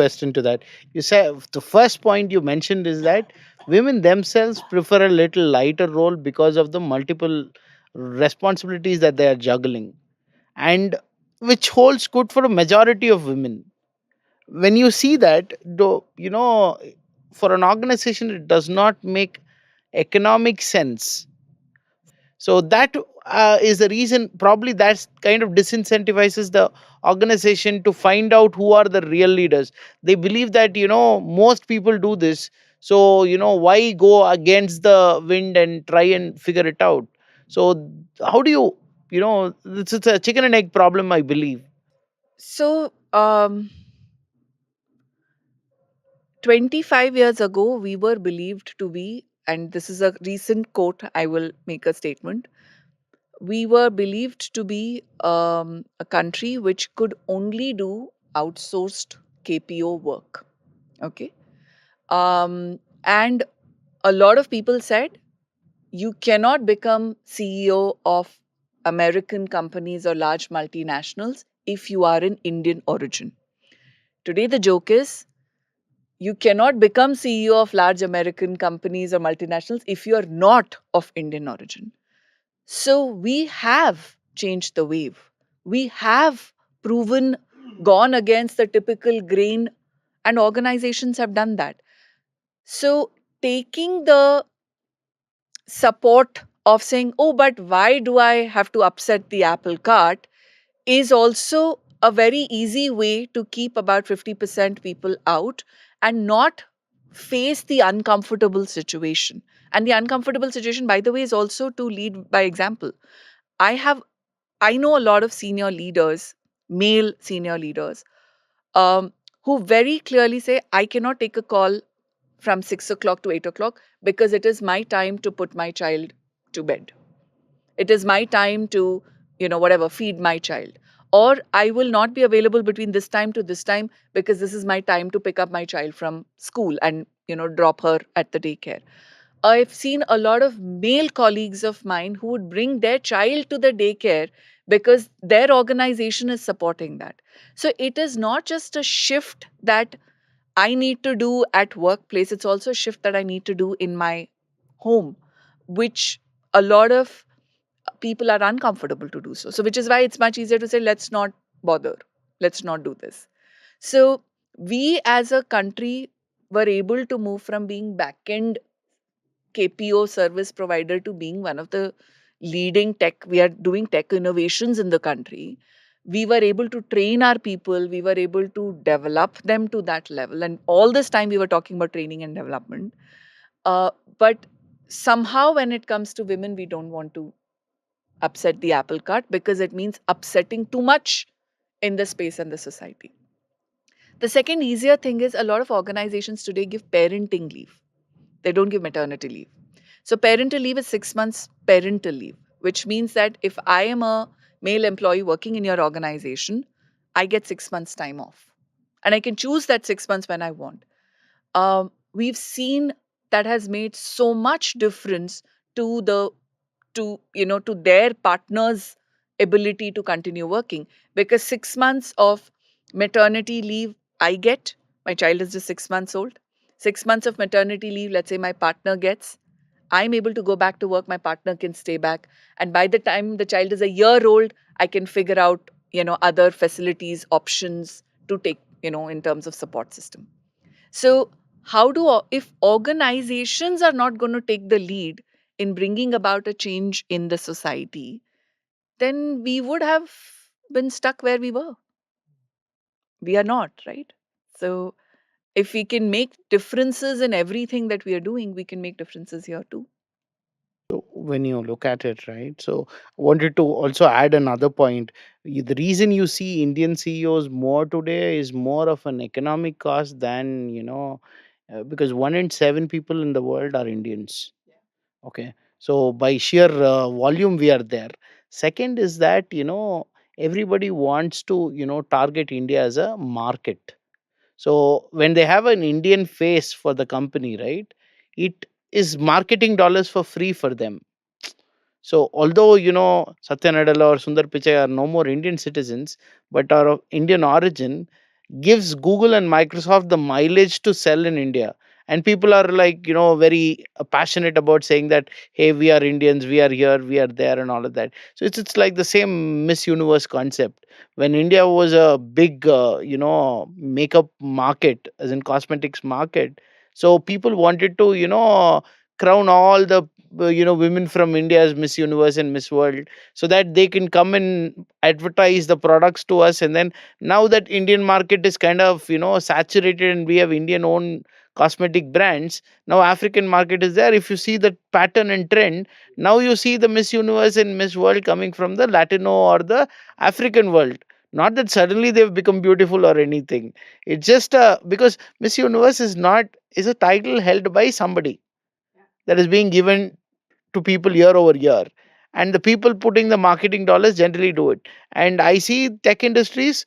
question to that. You said the first point you mentioned is that women themselves prefer a little lighter role because of the multiple responsibilities that they are juggling, and which holds good for a majority of women. When you see that, though, for an organization, it does not make economic sense. So that is the reason, probably that's kind of disincentivizes the organization to find out who are the real leaders. They believe that most people do this, so why go against the wind and try and figure it out. So how do it's a chicken and egg problem, I believe. So, 25 years ago, we were believed to be, and this is a recent quote, I will make a statement. We were believed to be a country which could only do outsourced KPO work. Okay. And a lot of people said you cannot become CEO of American companies or large multinationals if you are in Indian origin. Today, the joke is you cannot become CEO of large American companies or multinationals if you are not of Indian origin. So we have changed the wave. We have proven gone against the typical grain, and organizations have done that. So taking the support of saying, oh, but why do I have to upset the apple cart, is also a very easy way to keep about 50% people out and not face the uncomfortable situation. And the uncomfortable situation, by the way, is also to lead by example. I have I know a lot of senior leaders, male senior leaders, who very clearly say, I cannot take a call from 6 o'clock to 8 o'clock because it is my time to put my child to bed. It is my time to, whatever, feed my child. Or I will not be available between this time to this time because this is my time to pick up my child from school and, drop her at the daycare. I've seen a lot of male colleagues of mine who would bring their child to the daycare because their organization is supporting that. So it is not just a shift that I need to do at workplace, it's also a shift that I need to do in my home, which a lot of people are uncomfortable to do so. So, which is why it's much easier to say, let's not bother, let's not do this. So, we as a country were able to move from being back end KPO service provider to being one of the leading tech. We are doing tech innovations in the country. We were able to train our people, we were able to develop them to that level. And all this time, we were talking about training and development. But somehow, when it comes to women, we don't want to upset the apple cart because it means upsetting too much in the space and the society. The second easier thing is a lot of organizations today give parenting leave. They don't give maternity leave. So parental leave is 6 months parental leave, which means that if I am a male employee working in your organization, I get 6 months time off. And I can choose that 6 months when I want. We've seen that has made so much difference to the to their partner's ability to continue working, because 6 months of maternity leave I get, my child is just 6 months old. 6 months of maternity leave, let's say my partner gets, I'm able to go back to work, my partner can stay back, and by the time the child is a year old, I can figure out other facilities options to take, in terms of support system. So, how do if organizations are not going to take the lead in bringing about a change in the society, then we would have been stuck where we were. We are not, right? So, if we can make differences in everything that we are doing, we can make differences here too. So when you look at it, right? So I wanted to also add another point. The reason you see Indian CEOs more today is more of an economic cost than, because 1 in 7 people in the world are Indians. Okay. So by sheer volume, we are there. Second is that, everybody wants to, target India as a market. So when they have an Indian face for the company, right, it is marketing dollars for free for them. So although Satya Nadella or Sundar Pichai are no more Indian citizens but are of Indian origin, gives Google and Microsoft the mileage to sell in India. And people are like, very passionate about saying that, hey, we are Indians, we are here, we are there, and all of that. So it's like the same Miss Universe concept. When India was a big, makeup market, as in cosmetics market, so people wanted to, crown all the, women from India as Miss Universe and Miss World, so that they can come and advertise the products to us. And then now that Indian market is kind of saturated and we have Indian owned cosmetic brands, now African market is there. If you see the pattern and trend, now you see the Miss Universe and Miss World coming from the Latino or the African world. Not that suddenly they've become beautiful or anything. It's just because Miss Universe is a title held by somebody that is being given to people year over year, and the people putting the marketing dollars generally do it. And I see tech industries,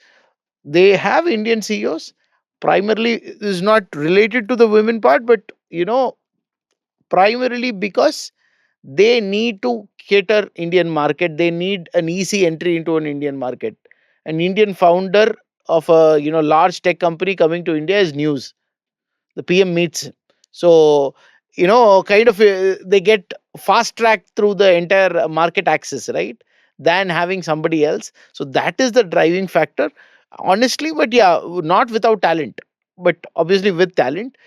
they have Indian CEOs. Primarily is not related to the women part, but primarily because they need to cater Indian market. They need an easy entry into an Indian market. An Indian founder of a large tech company coming to India is news. The PM meets him. So, kind of they get fast tracked through the entire market access, right? Than having somebody else. So that is the driving factor, honestly. But yeah, not without talent, but obviously with talent.